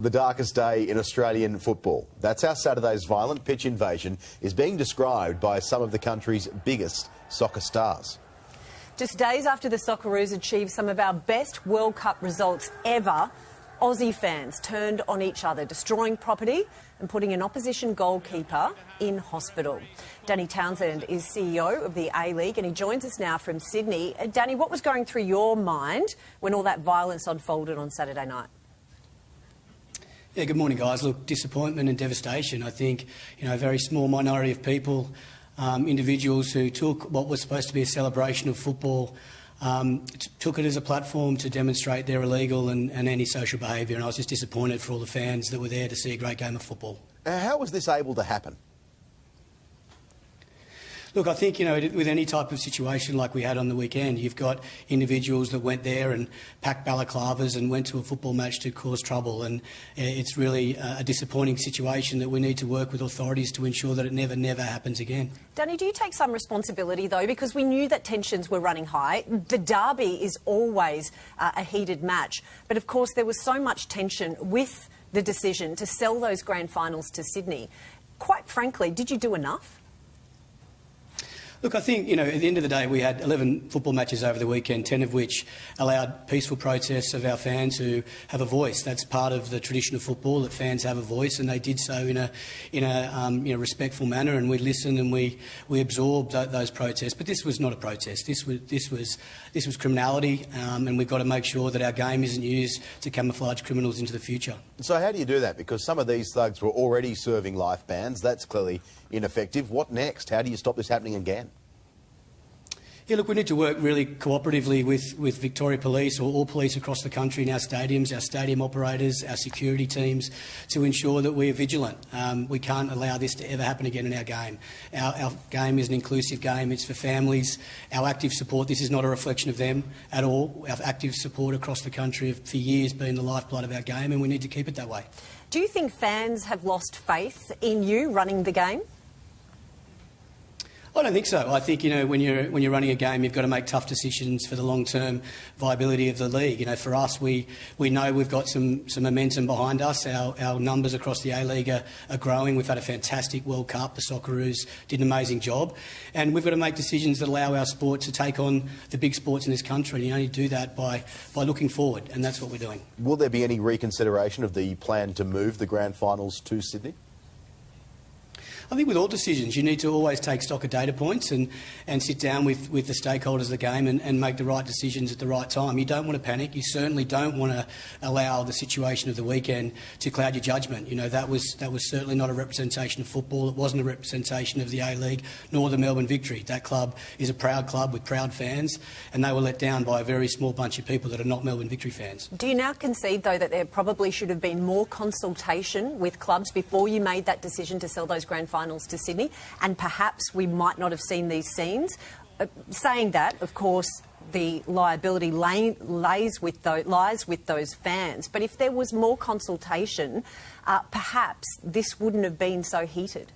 the darkest day in Australian football. That's how Saturday's violent pitch invasion is being described by some of the country's biggest soccer stars. Just days after the Socceroos achieved some of our best World Cup results ever, Aussie fans turned on each other, destroying property and putting an opposition goalkeeper in hospital. Danny Townsend is CEO of the A-League and he joins us now from Sydney. Danny, what was going through your mind when all that violence unfolded on Saturday night? Yeah, good morning, guys. Look, disappointment and devastation. I think, a very small minority of people, individuals who took what was supposed to be a celebration of football, took it as a platform to demonstrate their illegal and antisocial behaviour, and I was just disappointed for all the fans that were there to see a great game of football. How was this able to happen? Look, I think, with any type of situation like we had on the weekend, you've got individuals that went there and packed balaclavas and went to a football match to cause trouble, and it's really a disappointing situation that we need to work with authorities to ensure that it never happens again. Danny, do you take some responsibility, though, because we knew that tensions were running high? The derby is always a heated match, but of course there was so much tension with the decision to sell those grand finals to Sydney. Quite frankly, did you do enough? Look, I think, at the end of the day, we had 11 football matches over the weekend, 10 of which allowed peaceful protests of our fans who have a voice. That's part of the tradition of football, that fans have a voice, and they did so in a respectful manner, and we listened and we absorbed those protests. But this was not a protest. This was criminality, and we've got to make sure that our game isn't used to camouflage criminals into the future. So how do you do that? Because some of these thugs were already serving life bans. That's clearly ineffective. What next? How do you stop this happening again? Yeah, look, we need to work really cooperatively with Victoria Police, or all police across the country in our stadiums, our stadium operators, our security teams, to ensure that we are vigilant. We can't allow this to ever happen again in our game. Our game is an inclusive game. It's for families. Our active support, this is not a reflection of them at all. Our active support across the country have for years been the lifeblood of our game, and we need to keep it that way. Do you think fans have lost faith in you running the game? I don't think so. I think, when you're running a game, you've got to make tough decisions for the long-term viability of the league. For us, we know we've got some momentum behind us. Our numbers across the A-League are growing. We've had a fantastic World Cup. The Socceroos did an amazing job. And we've got to make decisions that allow our sport to take on the big sports in this country. And you only do that by looking forward, and that's what we're doing. Will there be any reconsideration of the plan to move the grand finals to Sydney? I think with all decisions, you need to always take stock of data points and sit down with the stakeholders of the game and make the right decisions at the right time. You don't want to panic. You certainly don't want to allow the situation of the weekend to cloud your judgment. That was certainly not a representation of football. It wasn't a representation of the A-League, nor the Melbourne Victory. That club is a proud club with proud fans, and they were let down by a very small bunch of people that are not Melbourne Victory fans. Do you now concede, though, that there probably should have been more consultation with clubs before you made that decision to sell those grand finals to Sydney, and perhaps we might not have seen these scenes? Saying that, of course, the liability lies with those fans. But if there was more consultation, perhaps this wouldn't have been so heated.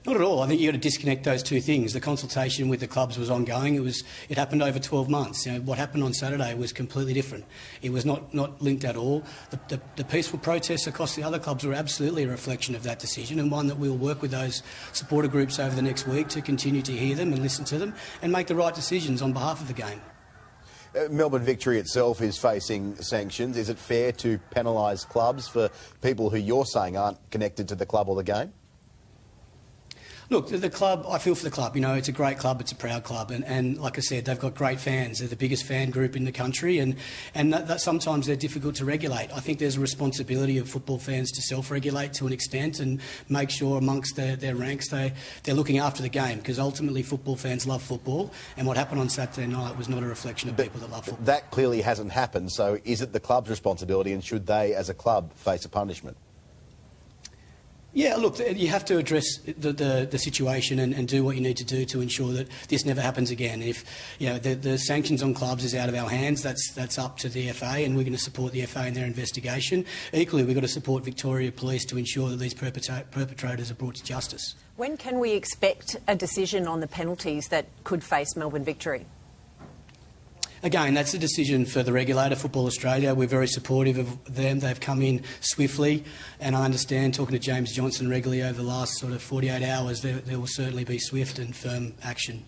Not at all. I think you've got to disconnect those two things. The consultation with the clubs was ongoing. It happened over 12 months. What happened on Saturday was completely different. It was not linked at all. The peaceful protests across the other clubs were absolutely a reflection of that decision, and one that we'll work with those supporter groups over the next week to continue to hear them and listen to them and make the right decisions on behalf of the game. Melbourne Victory itself is facing sanctions. Is it fair to penalise clubs for people who you're saying aren't connected to the club or the game? Look, the club, I feel for the club. It's a great club, it's a proud club, and like I said, they've got great fans. They're the biggest fan group in the country, and that sometimes they're difficult to regulate. I think there's a responsibility of football fans to self-regulate to an extent and make sure amongst their ranks they're looking after the game, because ultimately football fans love football, and what happened on Saturday night was not a reflection of people that love football. That clearly hasn't happened, so is it the club's responsibility, and should they, as a club, face a punishment? Yeah, look, you have to address the situation and do what you need to do to ensure that this never happens again. If the sanctions on clubs is out of our hands, that's up to the FA, and we're going to support the FA in their investigation. Equally, we've got to support Victoria Police to ensure that these perpetrators are brought to justice. When can we expect a decision on the penalties that could face Melbourne Victory? Again, that's a decision for the regulator, Football Australia. We're very supportive of them. They've come in swiftly, and I understand, talking to James Johnson regularly over the last sort of 48 hours, there will certainly be swift and firm action.